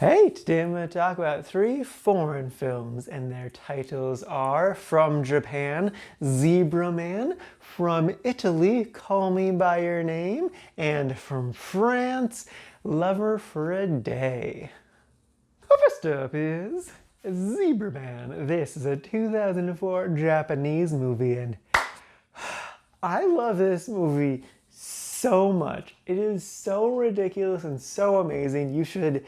Hey, today I'm going to talk about 3 foreign films, and their titles are: from Japan, Zebraman; from Italy, Call Me By Your Name; and from France, Lover for a Day. First up is Zebraman. This is a 2004 Japanese movie, and I love this movie so much. It is so ridiculous and so amazing. You should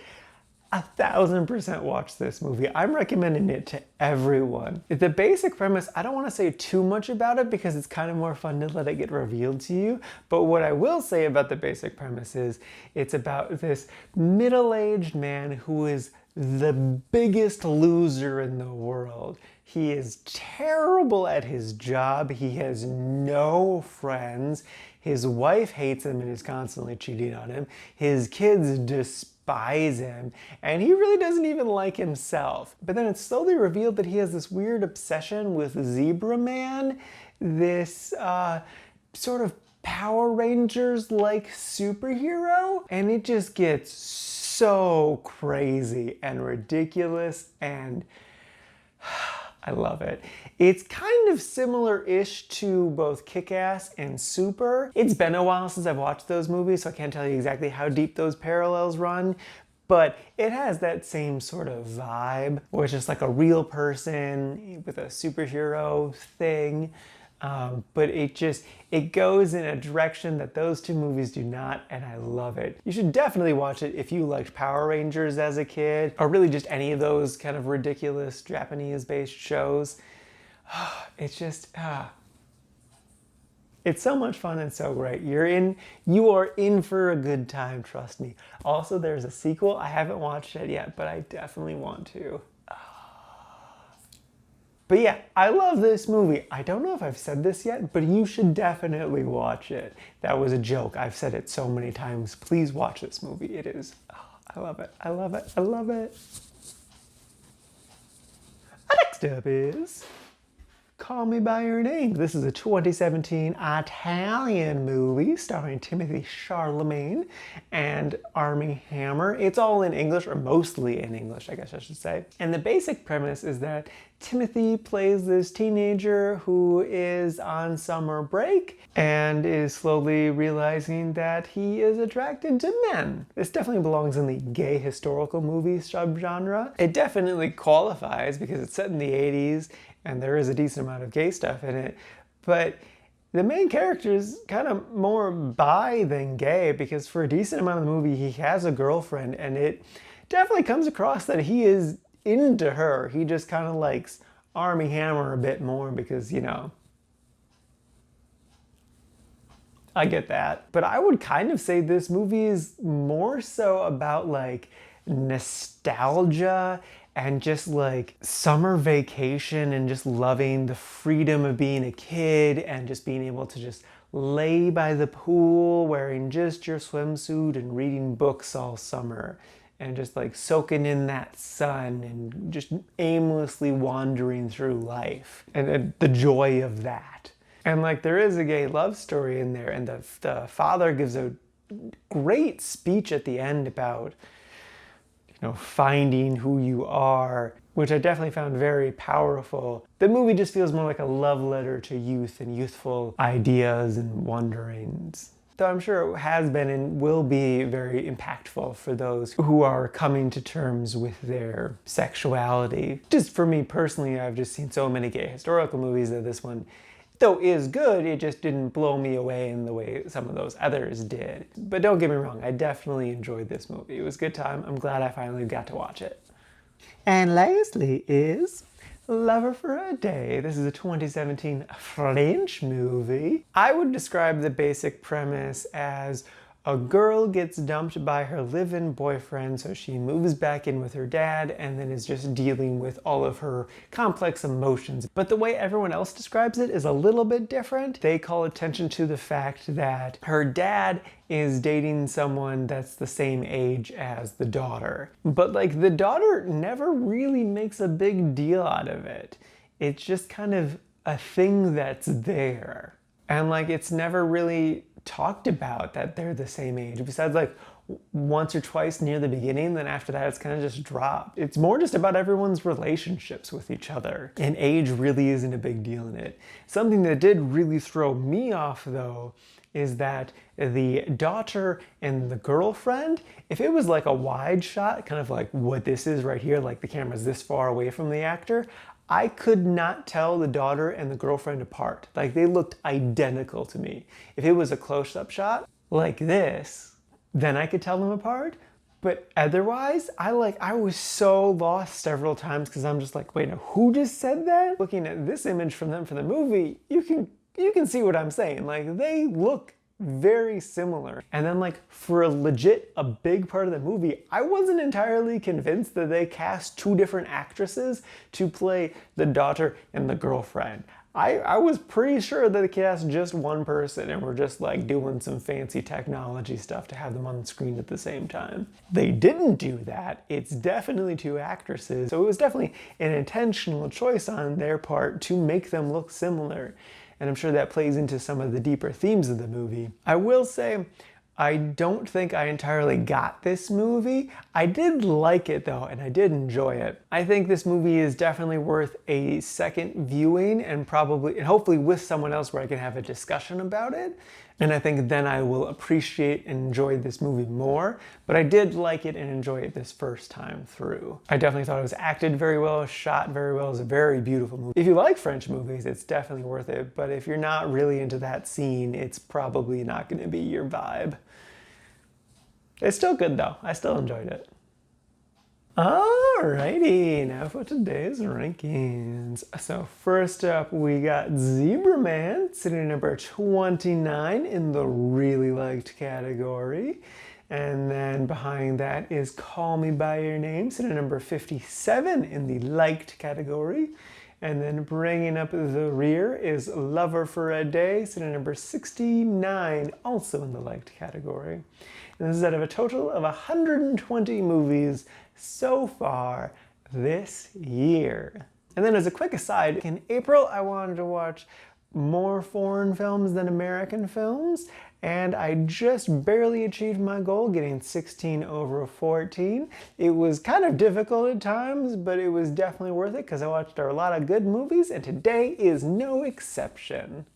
1000% watch this movie. I'm recommending it to everyone. The basic premise, I don't want to say too much about it because it's kind of more fun to let it get revealed to you. But what I will say about the basic premise is it's about this middle-aged man who is the biggest loser in the world. He is terrible at his job. He has no friends. His wife hates him and is constantly cheating on him. His kids despise him, and he really doesn't even like himself. But then it's slowly revealed that he has this weird obsession with Zebraman, this sort of Power Rangers-like superhero, and it just gets so crazy and ridiculous, and I love it. It's kind of similar-ish to both Kick-Ass and Super. It's been a while since I've watched those movies, so I can't tell you exactly how deep those parallels run, but it has that same sort of vibe, where it's just like a real person with a superhero thing. But it goes in a direction that those 2 movies do not, and I love it. You should definitely watch it if you liked Power Rangers as a kid, or really just any of those kind of ridiculous Japanese-based shows. It's just, it's so much fun and so great. You are in for a good time, trust me. Also, there's a sequel. I haven't watched it yet, but I definitely want to. But yeah, I love this movie. I don't know if I've said this yet, but you should definitely watch it. That was a joke. I've said it so many times. Please watch this movie. It is, I love it. I love it. I love it. Next up is Call Me By Your Name. This is a 2017 Italian movie starring Timothy Chalamet and Armie Hammer. It's all in English, or mostly in English, I guess I should say. And the basic premise is that Timothy plays this teenager who is on summer break and is slowly realizing that he is attracted to men. This definitely belongs in the gay historical movie subgenre. It definitely qualifies because it's set in the 80s and there is a decent amount of gay stuff in it, but the main character is kind of more bi than gay, because for a decent amount of the movie he has a girlfriend, and it definitely comes across that he is into her. He just kind of likes Armie Hammer a bit more because, you know, I get that. But I would kind of say this movie is more so about like nostalgia and just like summer vacation and just loving the freedom of being a kid and just being able to just lay by the pool wearing just your swimsuit and reading books all summer and just like soaking in that sun and just aimlessly wandering through life and the joy of that. And like there is a gay love story in there, and the father gives a great speech at the end about, you know, finding who you are, which I definitely found very powerful. The movie just feels more like a love letter to youth and youthful ideas and wonderings. Though I'm sure it has been and will be very impactful for those who are coming to terms with their sexuality. Just for me personally, I've just seen so many gay historical movies that this one, though is good, it just didn't blow me away in the way some of those others did. But don't get me wrong, I definitely enjoyed this movie. It was a good time. I'm glad I finally got to watch it. And lastly is Lover for a Day. This is a 2017 French movie. I would describe the basic premise as a girl gets dumped by her live-in boyfriend, so she moves back in with her dad and then is just dealing with all of her complex emotions. But the way everyone else describes it is a little bit different. They call attention to the fact that her dad is dating someone that's the same age as the daughter. But like the daughter never really makes a big deal out of it. It's just kind of a thing that's there. And like it's never really talked about that they're the same age, besides like once or twice near the beginning, then after that it's kind of just dropped. It's more just about everyone's relationships with each other, and age really isn't a big deal in it. Something that did really throw me off though is that the daughter and the girlfriend, if it was like a wide shot, kind of like what this is right here, like the camera's this far away from the actor, I could not tell the daughter and the girlfriend apart. Like they looked identical to me. If it was a close-up shot like this, then I could tell them apart. But otherwise, I was so lost several times because I'm just like, wait, now who just said that? Looking at this image from them for the movie, you can see what I'm saying. Like they look very similar. And then like for a big part of the movie, I wasn't entirely convinced that they cast two different actresses to play the daughter and the girlfriend. I was pretty sure that they cast just one person and were just like doing some fancy technology stuff to have them on the screen at the same time. They didn't do that. It's definitely two actresses. So it was definitely an intentional choice on their part to make them look similar. And I'm sure that plays into some of the deeper themes of the movie. I will say, I don't think I entirely got this movie. I did like it though, and I did enjoy it. I think this movie is definitely worth a second viewing and hopefully with someone else where I can have a discussion about it. And I think then I will appreciate and enjoy this movie more. But I did like it and enjoy it this first time through. I definitely thought it was acted very well, shot very well. It's a very beautiful movie. If you like French movies, it's definitely worth it. But if you're not really into that scene, it's probably not going to be your vibe. It's still good though. I still enjoyed it. Alrighty, now for today's rankings. So first up, we got Zebraman sitting at number 29 in the really liked category. And then behind that is Call Me By Your Name, sitting at number 57 in the liked category. And then bringing up the rear is Lover for a Day, sitting at number 69, also in the liked category. And this is out of a total of 120 movies so far this year. And then as a quick aside, in April I wanted to watch more foreign films than American films, and I just barely achieved my goal, getting 16 over 14. It was kind of difficult at times, but it was definitely worth it because I watched a lot of good movies, and today is no exception.